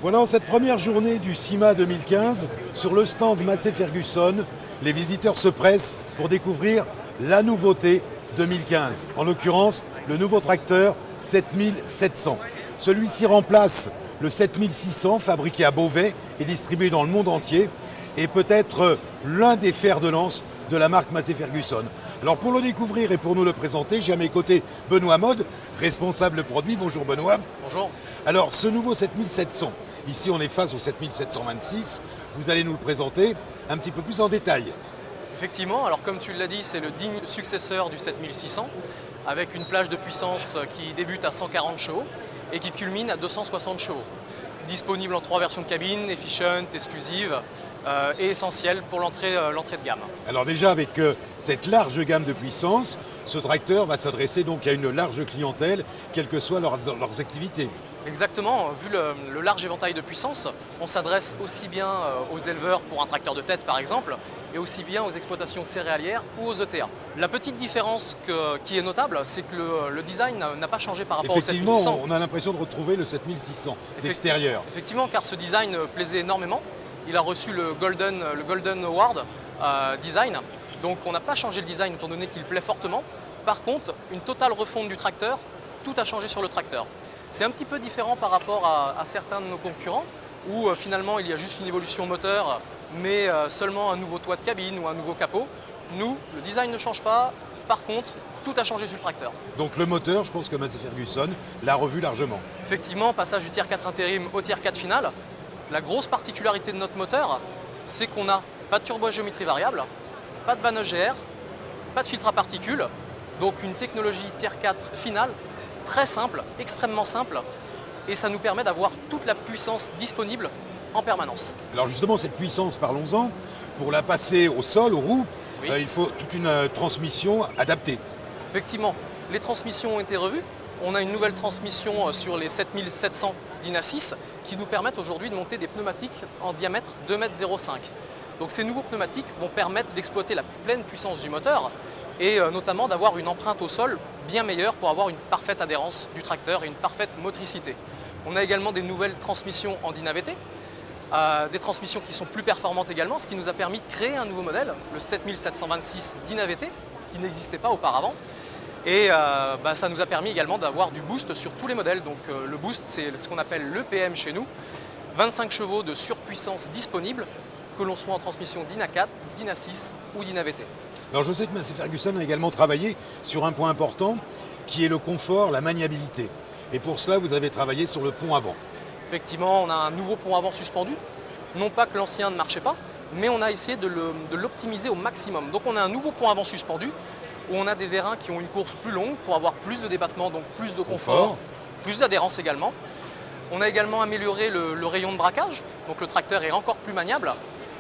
Voilà, en cette première journée du CIMA 2015, sur le stand Massey Ferguson, les visiteurs se pressent pour découvrir la nouveauté 2015. En l'occurrence, le nouveau tracteur 7700. Celui-ci remplace le 7600 fabriqué à Beauvais et distribué dans le monde entier et peut-être l'un des fers de lance de la marque Massey Ferguson. Alors pour le découvrir et pour nous le présenter, j'ai à mes côtés Benoît Mode, responsable produit. Bonjour Benoît. Bonjour. Alors ce nouveau 7700, ici on est face au 7726, vous allez nous le présenter un petit peu plus en détail. Effectivement, alors comme tu l'as dit, c'est le digne successeur du 7600 avec une plage de puissance qui débute à 140 chevaux et qui culmine à 260 chevaux. Disponible en 3 versions de cabine, efficient, exclusive et essentielle pour l'entrée de gamme. Alors déjà avec cette large gamme de puissance, ce tracteur va s'adresser donc à une large clientèle, quelles que soient leurs activités. Exactement, vu le large éventail de puissance, on s'adresse aussi bien aux éleveurs pour un tracteur de tête par exemple, et aussi bien aux exploitations céréalières ou aux ETA. La petite différence qui est notable, c'est que le design n'a pas changé par rapport au 7600. Effectivement, on a l'impression de retrouver le 7600 d'extérieur. Effectivement, car ce design plaisait énormément. Il a reçu le Golden Award Design, donc on n'a pas changé le design étant donné qu'il plaît fortement. Par contre, une totale refonte du tracteur, tout a changé sur le tracteur. C'est un petit peu différent par rapport à certains de nos concurrents où finalement il y a juste une évolution moteur mais seulement un nouveau toit de cabine ou un nouveau capot. Nous, le design ne change pas, par contre tout a changé sur le tracteur. Donc le moteur, je pense que Massey Ferguson l'a revu largement. Effectivement, passage du tier 4 intérim au tier 4 final. La grosse particularité de notre moteur, c'est qu'on n'a pas de turbo à géométrie variable, pas de banne EGR, pas de filtre à particules, donc une technologie tier 4 finale très simple, extrêmement simple, et ça nous permet d'avoir toute la puissance disponible en permanence. Alors justement, cette puissance, parlons-en, pour la passer au sol, aux roues, oui. Il faut toute une transmission adaptée. Effectivement, les transmissions ont été revues. On a une nouvelle transmission sur les 7700 Dyna 6 qui nous permettent aujourd'hui de monter des pneumatiques en diamètre 2,05 m. Donc ces nouveaux pneumatiques vont permettre d'exploiter la pleine puissance du moteur et notamment d'avoir une empreinte au sol bien meilleure pour avoir une parfaite adhérence du tracteur et une parfaite motricité. On a également des nouvelles transmissions en Dyna VT, des transmissions qui sont plus performantes également, ce qui nous a permis de créer un nouveau modèle, le 7726 Dyna VT, qui n'existait pas auparavant. Et ça nous a permis également d'avoir du boost sur tous les modèles. Donc le boost, c'est ce qu'on appelle l'EPM chez nous, 25 chevaux de surpuissance disponible, que l'on soit en transmission Dyna 4, Dyna 6 ou Dyna VT. Alors je sais que Massey Ferguson a également travaillé sur un point important qui est le confort, la maniabilité. Et pour cela, vous avez travaillé sur le pont avant. Effectivement, on a un nouveau pont avant suspendu. Non pas que l'ancien ne marchait pas, mais on a essayé de l'optimiser au maximum. Donc on a un nouveau pont avant suspendu où on a des vérins qui ont une course plus longue pour avoir plus de débattement, donc plus de confort, plus d'adhérence également. On a également amélioré le rayon de braquage, donc le tracteur est encore plus maniable.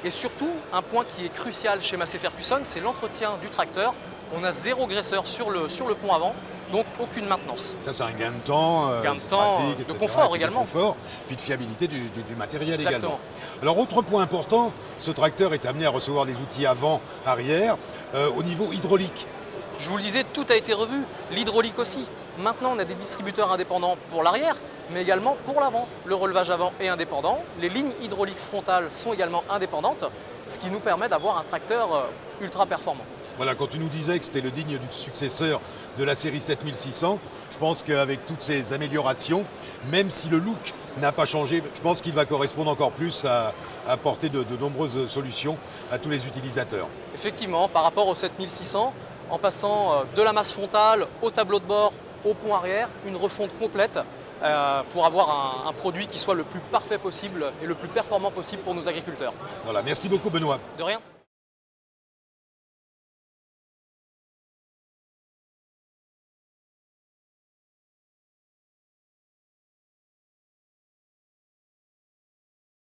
Et surtout, un point qui est crucial chez Massey Ferguson, c'est l'entretien du tracteur. On a 0 graisseur sur le pont avant, donc aucune maintenance. Ça, c'est un gain de temps, pratique, de confort également. De confort, puis de fiabilité du matériel. Exactement. Également. Alors, autre point important, ce tracteur est amené à recevoir des outils avant, arrière, au niveau hydraulique. Je vous le disais, tout a été revu, l'hydraulique aussi. Maintenant, on a des distributeurs indépendants pour l'arrière, mais également pour l'avant. Le relevage avant est indépendant, les lignes hydrauliques frontales sont également indépendantes, ce qui nous permet d'avoir un tracteur ultra performant. Voilà, quand tu nous disais que c'était le digne du successeur de la série 7600, je pense qu'avec toutes ces améliorations, même si le look n'a pas changé, je pense qu'il va correspondre encore plus à apporter de nombreuses solutions à tous les utilisateurs. Effectivement, par rapport au 7600, en passant de la masse frontale au tableau de bord, au pont arrière, une refonte complète pour avoir un produit qui soit le plus parfait possible et le plus performant possible pour nos agriculteurs. Voilà, merci beaucoup Benoît. De rien.